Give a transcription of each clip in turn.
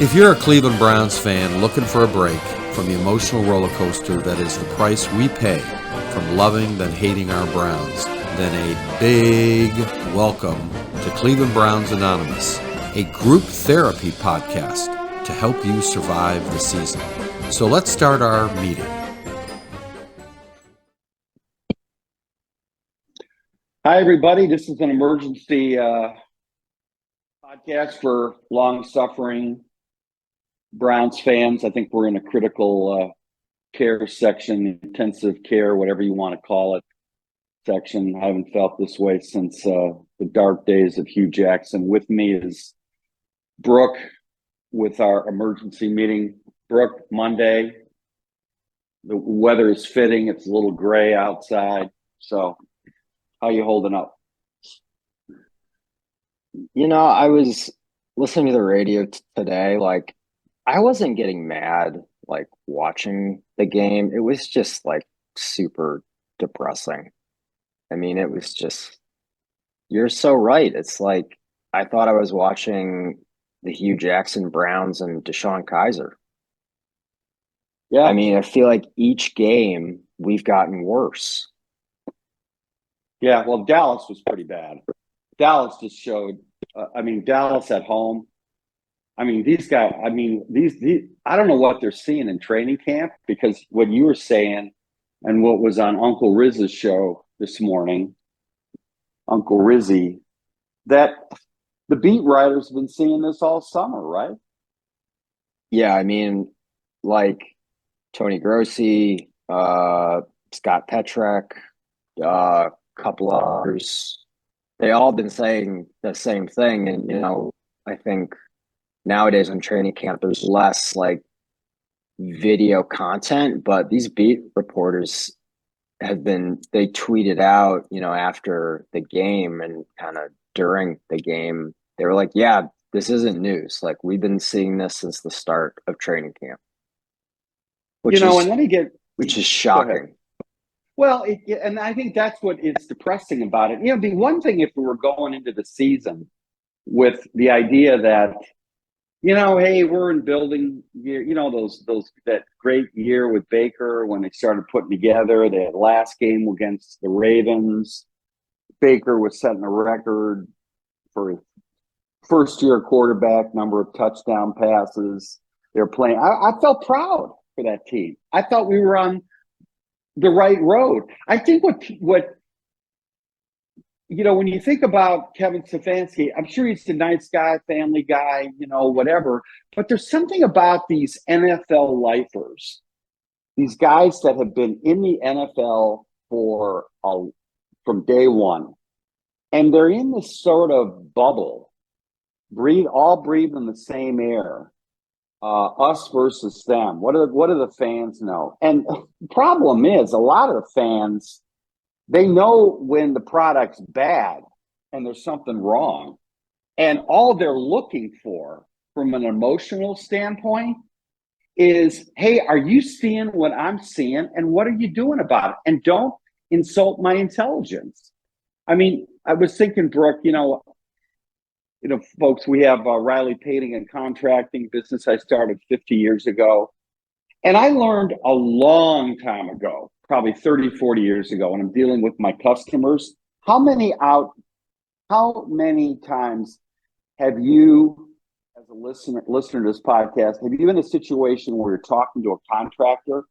If you're a Cleveland Browns fan looking for a break from the emotional roller coaster that is the price we pay from loving then hating our Browns, then a big welcome to Cleveland Browns Anonymous, a group therapy podcast to help you survive the season. So let's start our meeting. Hi, everybody. This is an emergency podcast for long-suffering Browns fans. I think we're in a critical care section, intensive care, whatever you want to call it, section. I haven't felt this way since the dark days of Hugh Jackson. With me is Brooke with our emergency meeting. Brooke, Monday. The weather is fitting. It's a little gray outside. So how you holding up? You know, I was listening to the radio today. I wasn't getting mad, watching the game. It was just, super depressing. I mean, it was just, you're so right. It's like, I thought I was watching the Hugh Jackson Browns and DeShone Kizer. Yeah. I mean, I feel like each game we've gotten worse. Yeah, well, Dallas was pretty bad. Dallas just showed, Dallas at home. These guys, these, I don't know what they're seeing in training camp, because what you were saying and what was on Uncle Riz's show this morning, Uncle Rizzy, that the beat writers have been seeing this all summer, right? Yeah, Tony Grossi, Scott Petrek, couple others, they all been saying the same thing. And, I think nowadays in training camp, there's less video content, but these beat reporters they tweeted out, after the game and kind of during the game, they were like, yeah, this isn't news. We've been seeing this since the start of training camp. Which is shocking. Well, and I think that's what is depressing about it. The one thing, if we were going into the season with the idea that, hey, we're in building year, that great year with Baker when they started putting together, they had last game against the Ravens. Baker was setting a record for his first-year quarterback, number of touchdown passes. They're playing. I felt proud for that team. I thought we were on the right road. I think what when you think about Kevin Stefanski, I'm sure he's a nice guy, family guy, whatever. But there's something about these NFL lifers, these guys that have been in the NFL from day one, and they're in this sort of bubble, all breathing the same air. Us versus them. What do the fans know? And the problem is, a lot of the fans, they know when the product's bad and there's something wrong. And all they're looking for from an emotional standpoint is, hey, are you seeing what I'm seeing? And what are you doing about it? And don't insult my intelligence. I was thinking, Brooke, folks, we have Riley Painting and Contracting business I started 50 years ago. And I learned a long time ago, probably 30, 40 years ago, when I'm dealing with my customers, how many times have you, as a listener to this podcast, have you been in a situation where you're talking to a contractor,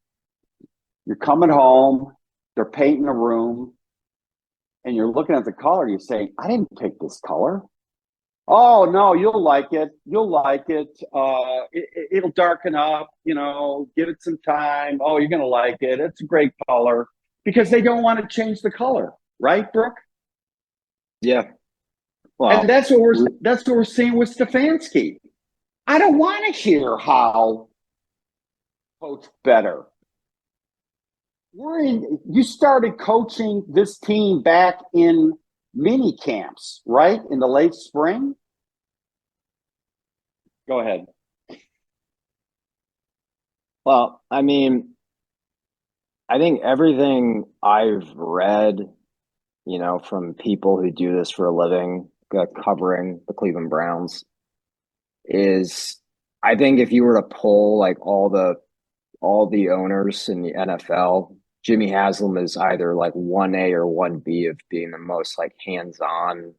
you're coming home, they're painting a room, and you're looking at the color, you're saying, I didn't pick this color. Oh, no, you'll like it. You'll like it. It'll darken up, give it some time. Oh, you're going to like it. It's a great color, because they don't want to change the color. Right, Brooke? Yeah. Well, and that's what we're seeing with Stefanski. I don't want to hear how coach better. You started coaching this team back in mini camps, right? In the late spring? Go ahead. Well, I think everything I've read, from people who do this for a living, covering the Cleveland Browns, is I think if you were to poll like all the owners in the NFL, Jimmy Haslam is either like 1A or 1B of being the most like hands-on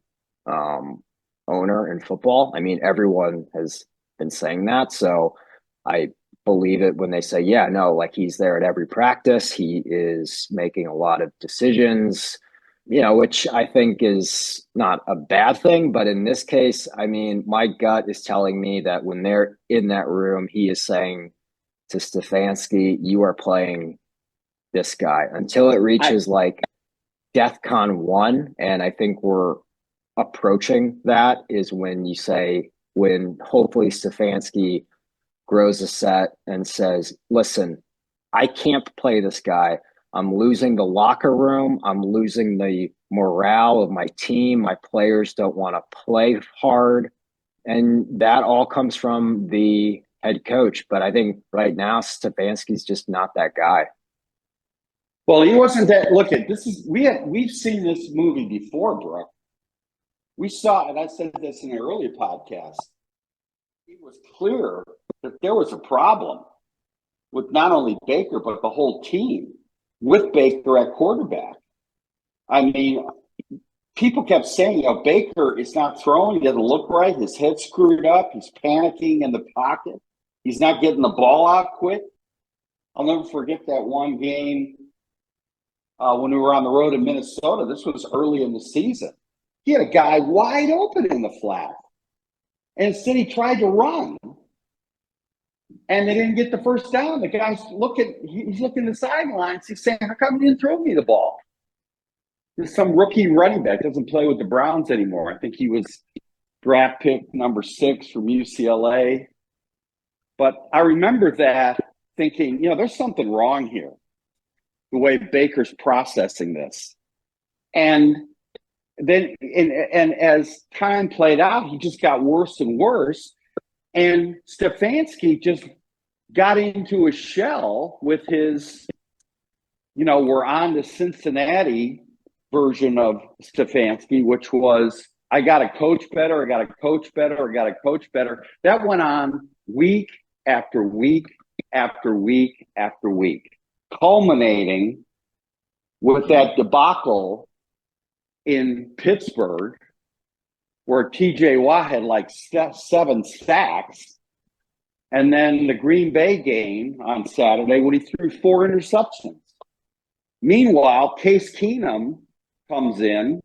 um, owner in football. I mean, everyone has been saying that. So I believe it when they say, yeah, no, like he's there at every practice. He is making a lot of decisions, which I think is not a bad thing. But in this case, I mean, my gut is telling me that when they're in that room, he is saying to Stefanski, you are playing this guy until it reaches like DEFCON 1. And I think we're approaching that is when you say, when hopefully Stefanski grows a set and says, listen, I can't play this guy. I'm losing the locker room. I'm losing the morale of my team. My players don't want to play hard. And that all comes from the head coach. But I think right now, Stefanski's just not that guy. Well, he wasn't that. Look at this is we've seen this movie before, Brooke. We saw, and I said this in an earlier podcast. It was clear that there was a problem with not only Baker but the whole team with Baker at quarterback. I mean, people kept saying, Baker is not throwing. He doesn't look right. His head's screwed up. He's panicking in the pocket. He's not getting the ball out quick. I'll never forget that one game when we were on the road in Minnesota. This was early in the season. He had a guy wide open in the flat. And instead he tried to run. And they didn't get the first down. The guy's he's looking at the sidelines. He's saying, how come you didn't throw me the ball? There's some rookie running back, doesn't play with the Browns anymore. I think he was draft pick number 6 from UCLA. But I remember that thinking, there's something wrong here, the way Baker's processing this. And then, and as time played out, he just got worse and worse. And Stefanski just got into a shell with his, we're on to Cincinnati version of Stefanski, which was, I got to coach better. I got to coach better. I got to coach better. That went on week after week after week after week, culminating with that debacle in Pittsburgh where TJ Watt had like 7 sacks. And then the Green Bay game on Saturday when he threw 4 interceptions. Meanwhile, Case Keenum comes in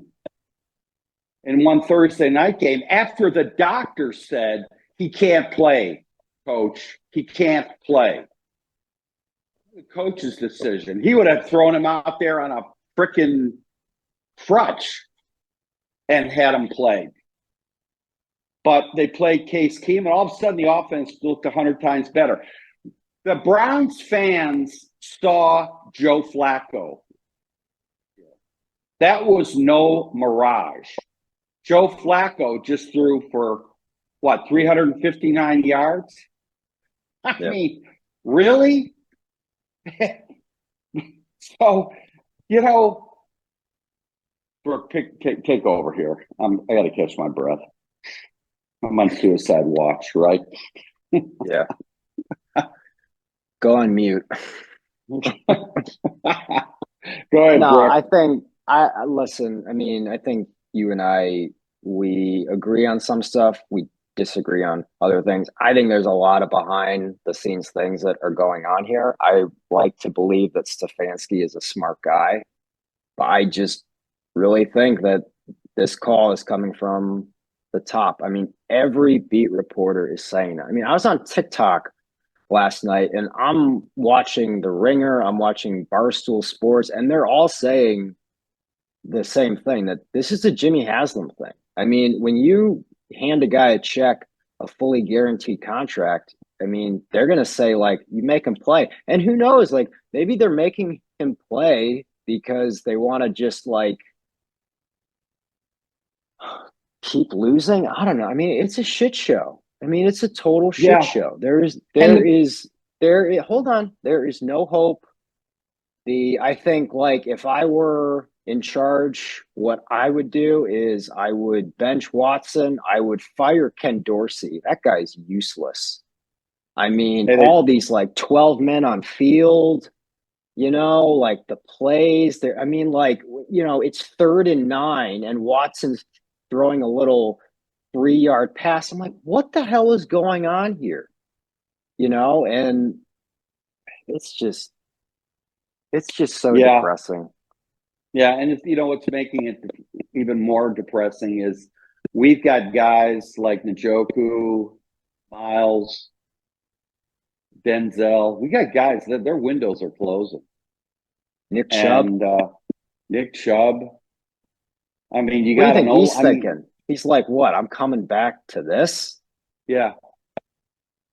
one Thursday night game after the doctor said he can't play, coach. He can't play. The coach's decision. He would have thrown him out there on a freaking crutch and had him play. But they played Case Keenum, and all of a sudden the offense looked 100 times better. The Browns fans saw Joe Flacco. That was no mirage. Joe Flacco just threw for, 359 yards? I mean, really? So, Brooke, take over here. I got to catch my breath. I'm on suicide watch, right? Yeah. Go on mute. Go ahead, No, Brooke. I think listen, I mean, I think you and I, we agree on some stuff. We disagree on other things. I think there's a lot of behind the scenes things that are going on here. I like to believe that Stefanski is a smart guy, but I just really think that this call is coming from the top. I mean, every beat reporter is saying that. I mean, I was on TikTok last night and I'm watching The Ringer, I'm watching Barstool Sports, and they're all saying the same thing, that this is a Jimmy Haslam thing. I mean, when you hand a guy a check, a fully guaranteed contract, I mean, they're going to say, like, you make him play. And who knows, like, maybe they're making him play because they want to just, like, keep losing. I don't know. I mean, it's a shit show. I mean, it's a total shit show. There is hold on. There is no hope. I think, like, if I were in charge, what I would do is I would bench Watson. I would fire Ken Dorsey. That guy's useless. I mean, And all these like 12 men on field, like the plays there. I mean, like, it's 3rd and 9 and Watson's throwing a little 3-yard pass. I'm like, what the hell is going on here? And it's just so yeah, depressing. yeah, and what's making it even more depressing is we've got guys like Njoku, Miles, Denzel. We got guys that their windows are closing, Nick Chubb, and Nick Chubb. I mean, you what do you got an think old. he's I mean, thinking? He's like, what? I'm coming back to this? yeah.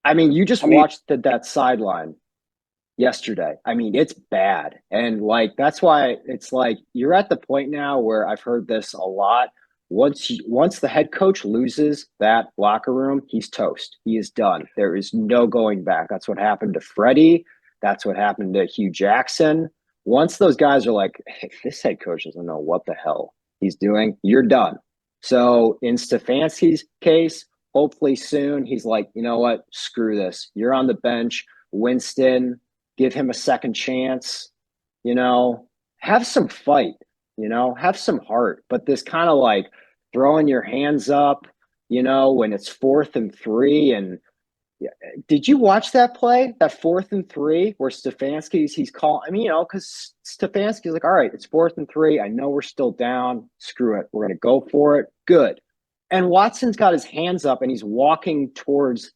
I mean, you just I mean, watched that sideline yesterday. I mean, it's bad. And like that's why it's like you're at the point now where I've heard this a lot. Once the head coach loses that locker room, he's toast. He is done. There is no going back. That's what happened to Freddie. That's what happened to Hugh Jackson. Once those guys are like, hey, this head coach doesn't know what the hell he's doing, you're done. So in Stefanski's case, hopefully soon he's like, you know what? Screw this. You're on the bench. Winston, give him a second chance, have some fight, have some heart. But this kind of like throwing your hands up, when it's 4th and 3. And yeah, did you watch that play, that 4th and 3, where he's calling? I mean, because Stefanski's like, all right, it's 4th and 3. I know we're still down. Screw it. We're going to go for it. Good. And Watson's got his hands up and he's walking towards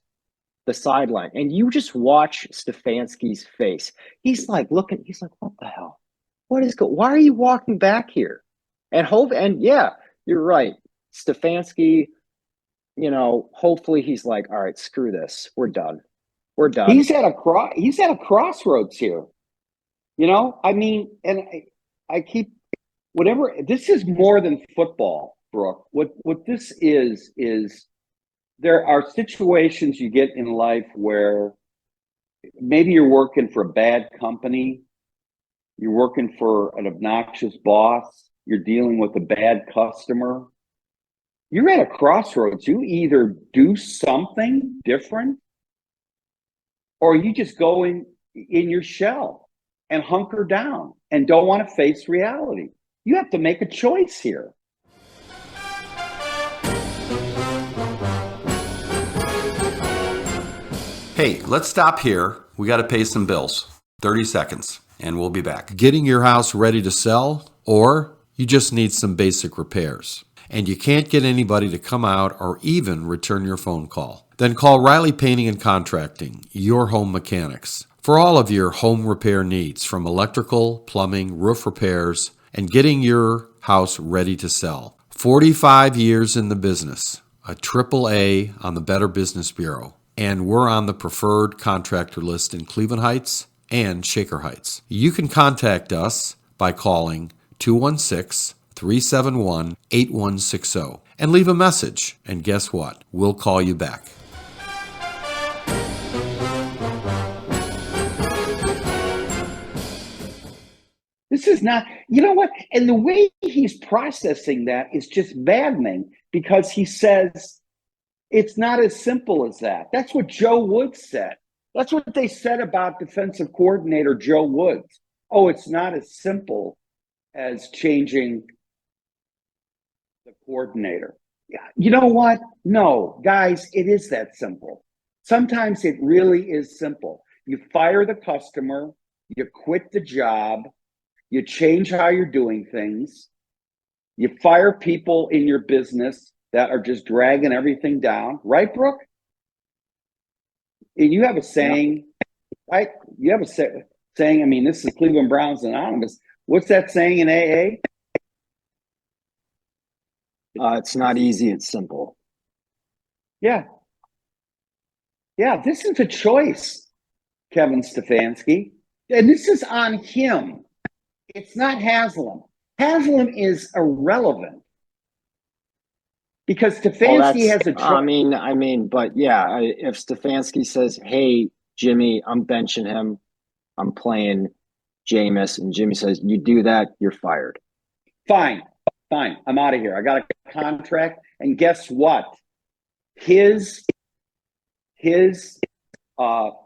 the sideline, and you just watch Stefanski's face. He's like looking. He's like, "What the hell? Why are you walking back here?" And yeah, you're right. Stefanski, hopefully he's like, "All right, screw this. We're done. We're done." he's at a crossroads here. I mean, and I keep whatever. This is more than football, Brooke. What this is there are situations you get in life where maybe you're working for a bad company, you're working for an obnoxious boss, you're dealing with a bad customer. You're at a crossroads. You either do something different or you just go in your shell and hunker down and don't want to face reality. You have to make a choice here. Hey, let's stop here. We got to pay some bills. 30 seconds, and we'll be back. Getting your house ready to sell, or you just need some basic repairs, and you can't get anybody to come out or even return your phone call. Then call Riley Painting and Contracting, your home mechanics, for all of your home repair needs, from electrical, plumbing, roof repairs, and getting your house ready to sell. 45 years in the business, a AAA on the Better Business Bureau. And we're on the preferred contractor list in Cleveland Heights and Shaker Heights. You can contact us by calling 216-371-8160 and leave a message. And guess what? We'll call you back. This is not, you know what? And the way he's processing that is just maddening, because he says, it's not as simple as that. That's what Joe Woods said. That's what they said about defensive coordinator Joe Woods. Oh, it's not as simple as changing the coordinator. Yeah. You know what? No, guys, it is that simple. Sometimes it really is simple. You fire the customer, you quit the job, you change how you're doing things, you fire people in your business that are just dragging everything down, right, Brooke? And you have a saying, right? You have a saying, I mean, this is Cleveland Browns Anonymous. What's that saying in AA? It's not easy, it's simple. Yeah. Yeah, this is a choice, Kevin Stefanski. And this is on him. It's not Haslam. Haslam is irrelevant. Because Stefanski has a choice. I mean, but yeah, if Stefanski says, "Hey, Jimmy, I'm benching him, I'm playing Jameis," and Jimmy says, "You do that, you're fired." Fine, I'm out of here. I got a contract, and guess what? His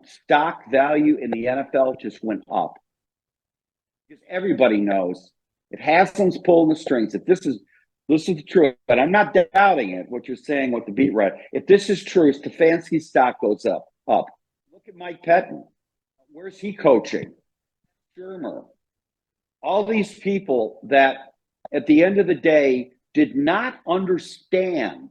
stock value in the NFL just went up. Because everybody knows if Haslam's pulling the strings, if this is the truth, but I'm not doubting it, what you're saying with the beat writer. If this is true, Stefanski's stock goes up. Look at Mike Pettin. Where's he coaching? Shermer. All these people that at the end of the day did not understand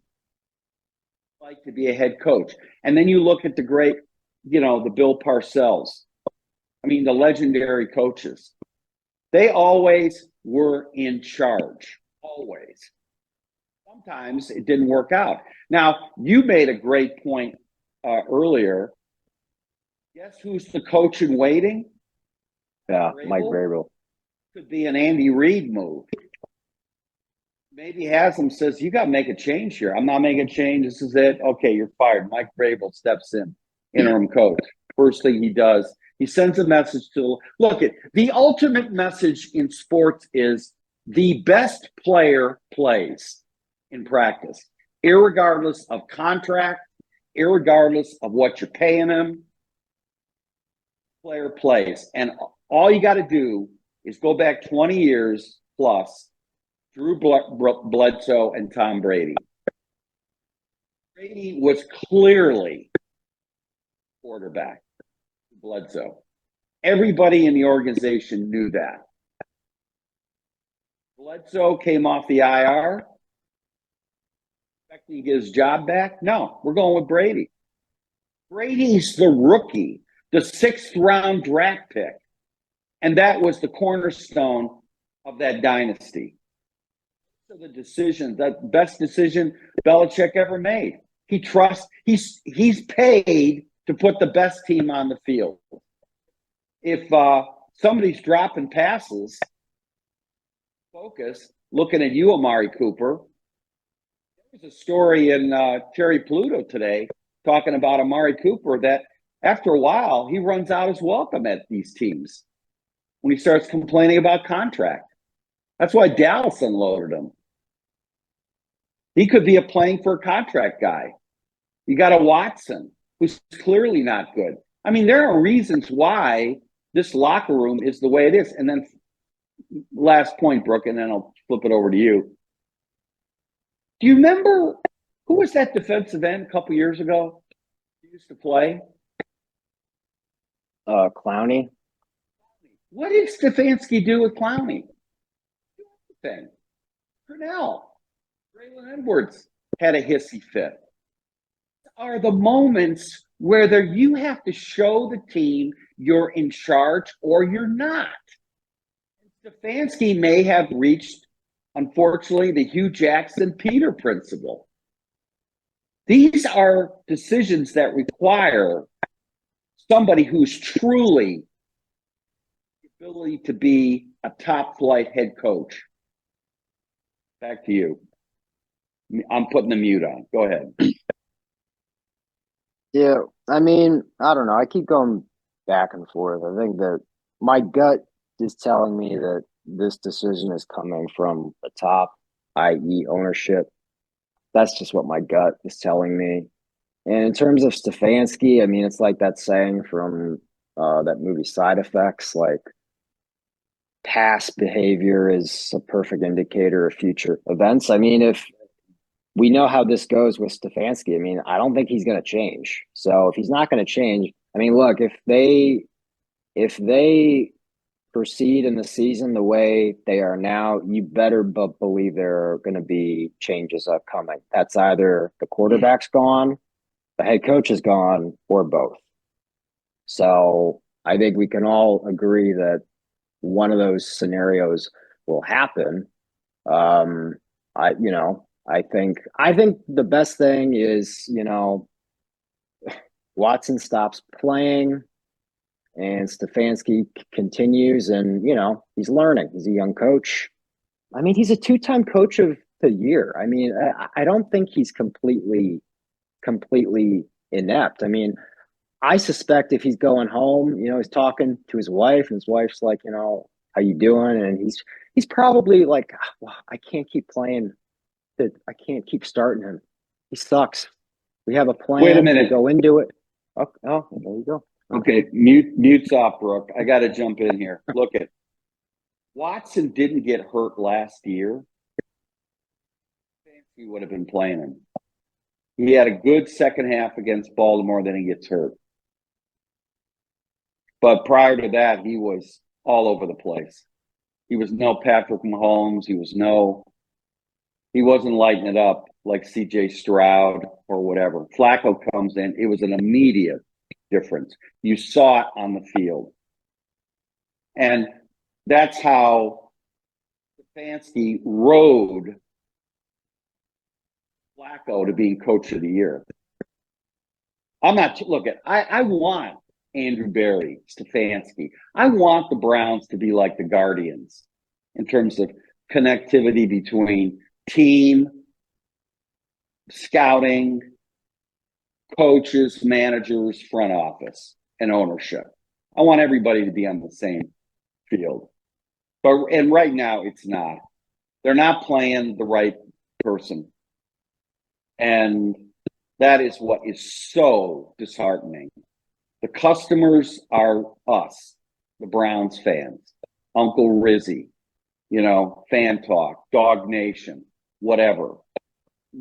like to be a head coach. And then you look at the great, the Bill Parcells. I mean, the legendary coaches. They always were in charge. Always. Sometimes it didn't work out. Now, you made a great point earlier. Guess who's the coach in waiting? Yeah, Mike Vrabel. Could be an Andy Reid move. Maybe Haslam says, you got to make a change here. I'm not making a change. This is it. Okay, you're fired. Mike Vrabel steps in, interim coach. First thing he does, he sends a message to look at the ultimate message in sports is the best player plays in practice, irregardless of contract, irregardless of what you're paying him. Player plays. And all you got to do is go back 20 years plus, Drew Bledsoe and Tom Brady. Brady was clearly quarterback. Bledsoe. Everybody in the organization knew that. Bledsoe came off the IR. Expecting to get his job back? No, we're going with Brady. Brady's the rookie, the 6th round draft pick. And that was the cornerstone of that dynasty. So the decision, the best decision Belichick ever made. He's paid to put the best team on the field. If somebody's dropping passes, focus, looking at you, Amari Cooper. There was a story in Terry Pluto today talking about Amari Cooper that after a while, he runs out his welcome at these teams when he starts complaining about contract. That's why Dallas unloaded him. He could be a playing for a contract guy. You got a Watson, who's clearly not good. I mean, there are reasons why this locker room is the way it is. And then last point, Brooke, and then I'll flip it over to you. Do you remember who was that defensive end a couple years ago? He used to play? Clowney. What did Stefanski do with Clowney? Thing. Purnell. Braylon Edwards had a hissy fit. Are the moments where you have to show the team you're in charge or you're not. Stefanski may have reached, unfortunately, the Hugh Jackson Peter principle. These are decisions that require somebody who's truly the ability to be a top flight head coach. Back to you. I'm putting the mute on. Go ahead. Yeah, I mean, I don't know. I keep going back and forth. I think that my gut is telling me that this decision is coming from the top, i.e. ownership. That's just what my gut is telling me. And in terms of Stefanski, I mean, it's like that saying from that movie Side Effects, like past behavior is a perfect indicator of future events. I mean, if we know how this goes with Stefanski, I mean, I don't think he's going to change. So if he's not going to change, I mean, look, if they proceed in the season the way they are now, you better believe there are going to be changes upcoming. That's either the quarterback's gone, the head coach is gone, or both. So I think we can all agree that one of those scenarios will happen. I think the best thing is, Watson stops playing and Stefanski continues, and, he's learning. He's a young coach. I mean, he's a 2-time coach of the year. I mean, I don't think he's completely inept. I mean, I suspect if he's going home, he's talking to his wife and his wife's like, how you doing? And he's probably like, well, I can't keep playing. I can't keep starting him. He sucks. We have a plan. Wait a minute. To go into it. Oh, oh, there you go. Okay, mute's off, Brooke. I got to jump in here. Look at Watson didn't get hurt last year. He would have been playing him. He had a good second half against Baltimore, then he gets hurt. But prior to that, he was all over the place. He was no Patrick Mahomes. He wasn't lighting it up like CJ Stroud or whatever. Flacco comes in. It was an immediate difference. You saw it on the field. And that's how Stefanski rode Flacco to being coach of the year. I want Andrew Berry, Stefanski. I want the Browns to be like the Guardians in terms of connectivity between team, scouting, coaches, managers, front office, and ownership. I want everybody to be on the same field. And right now it's not. They're not playing the right person. And that is what is so disheartening. The customers are us, the Browns fans, Uncle Rizzy, Fan Talk, Dog Nation, whatever.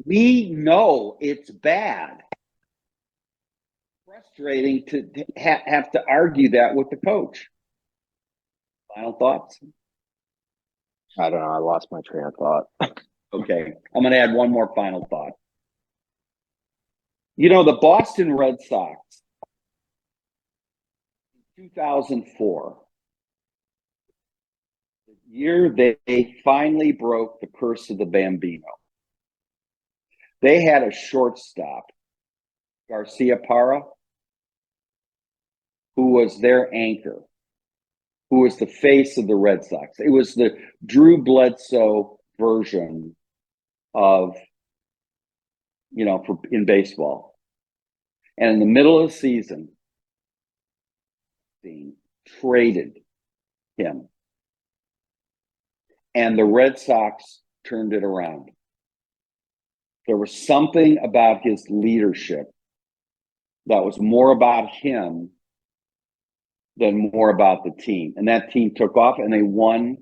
We know it's bad. Frustrating to have to argue that with the coach. Final thoughts? I don't know. I lost my train of thought. Okay. I'm going to add one more final thought. The Boston Red Sox, in 2004, the year they finally broke the curse of the Bambino, they had a shortstop, Garcia Parra, who was their anchor, who was the face of the Red Sox. It was the Drew Bledsoe version of, in baseball. And in the middle of the season, they traded him. And the Red Sox turned it around. There was something about his leadership that was more about him than more about the team. And that team took off and they won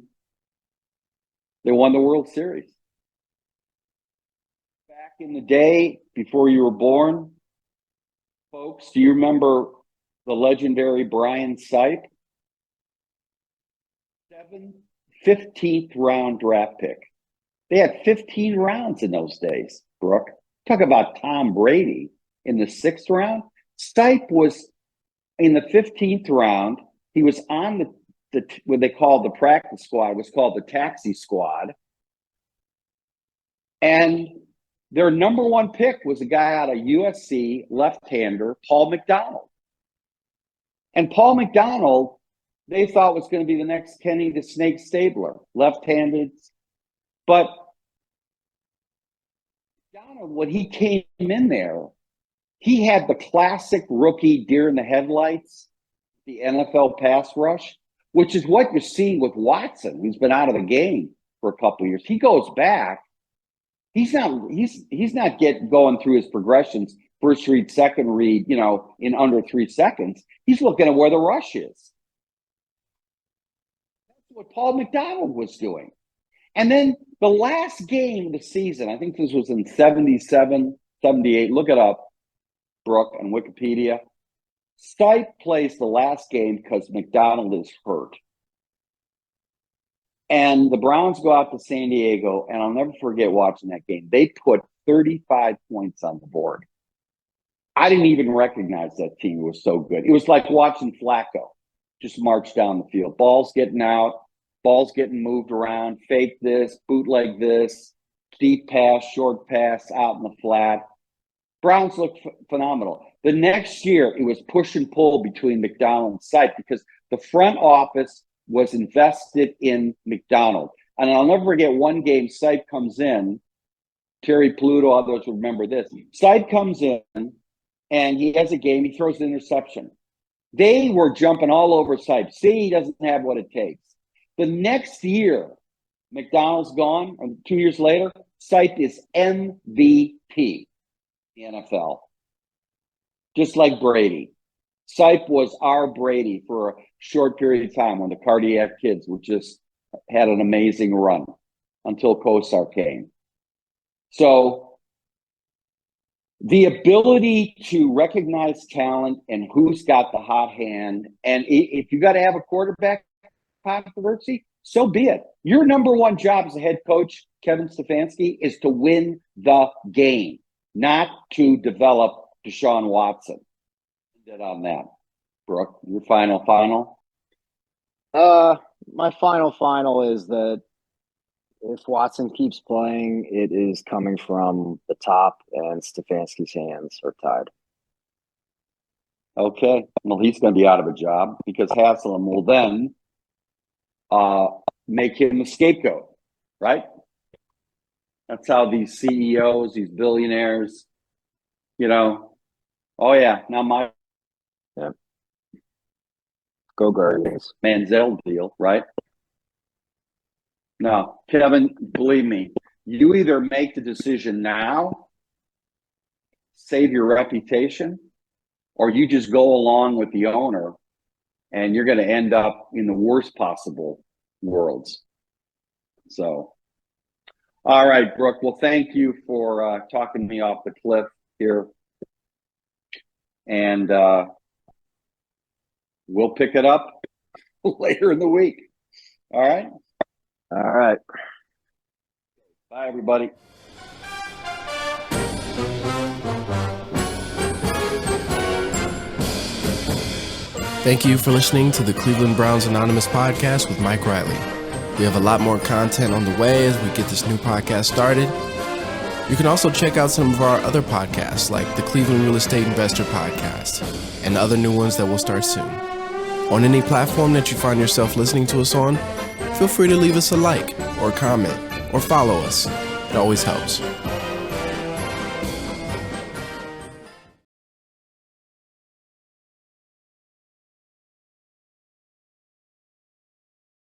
the World Series. Back in the day, before you were born, folks, do you remember the legendary Brian Sipe? 15th round draft pick. They had 15 rounds in those days, Brooke. Talk about Tom Brady in the 6th round. Sipe was in the 15th round. He was on the what they called the practice squad. It was called the taxi squad. And their number one pick was a guy out of USC, left-hander, Paul McDonald. And Paul McDonald, they thought was going to be the next Kenny the Snake Stabler, left-handed. But McDonald, when he came in there, he had the classic rookie deer in the headlights, the NFL pass rush, which is what you're seeing with Watson, who's been out of the game for a couple of years. He goes back. He's not going through his progressions, first read, second read, in under 3 seconds. He's looking at where the rush is. That's what Paul McDonald was doing. And then the last game of the season, I think this was in 77, 78. Look it up, Brooke, on Wikipedia. Stipe plays the last game because McDonald is hurt. And the Browns go out to San Diego, and I'll never forget watching that game. They put 35 points on the board. I didn't even recognize that team. It was so good. It was like watching Flacco just march down the field. Balls getting out, balls getting moved around, fake this, bootleg this, deep pass, short pass, out in the flat. Browns looked phenomenal. The next year, it was push and pull between McDonald and Sipe because the front office was invested in McDonald. And I'll never forget one game, Sipe comes in, Terry Pluto, others remember this. Sipe comes in, and he has a game, he throws an interception. They were jumping all over Sipe. See, he doesn't have what it takes. The next year, McDonald's gone, and 2 years later, Sipe is MVP in the NFL. just like Brady. Sipe was our Brady for a short period of time when the Cardiac Kids were just had an amazing run until Kosar came. So the ability to recognize talent and who's got the hot hand, and if you got to have a quarterback controversy, so be it. Your number one job as a head coach, Kevin Stefanski, is to win the game, not to develop Deshaun Watson. On that, Brooke, your final. My final is that if Watson keeps playing, it is coming from the top, and Stefanski's hands are tied. Okay, well, he's going to be out of a job because Haslam will then make him the scapegoat, right? That's how these CEOs, these billionaires, oh yeah, now my Go Guardians. Manziel deal, right? No, Kevin, believe me, you either make the decision now, save your reputation, or you just go along with the owner and you're going to end up in the worst possible worlds. So, all right, Brooke. Well, thank you for talking me off the cliff here. And we'll pick it up later in the week. All right? All right. Bye, everybody. Thank you for listening to the Cleveland Browns Anonymous podcast with Mike Riley. We have a lot more content on the way as we get this new podcast started. You can also check out some of our other podcasts like the Cleveland Real Estate Investor Podcast and other new ones that will start soon. On any platform that you find yourself listening to us on, feel free to leave us a like or comment or follow us. It always helps.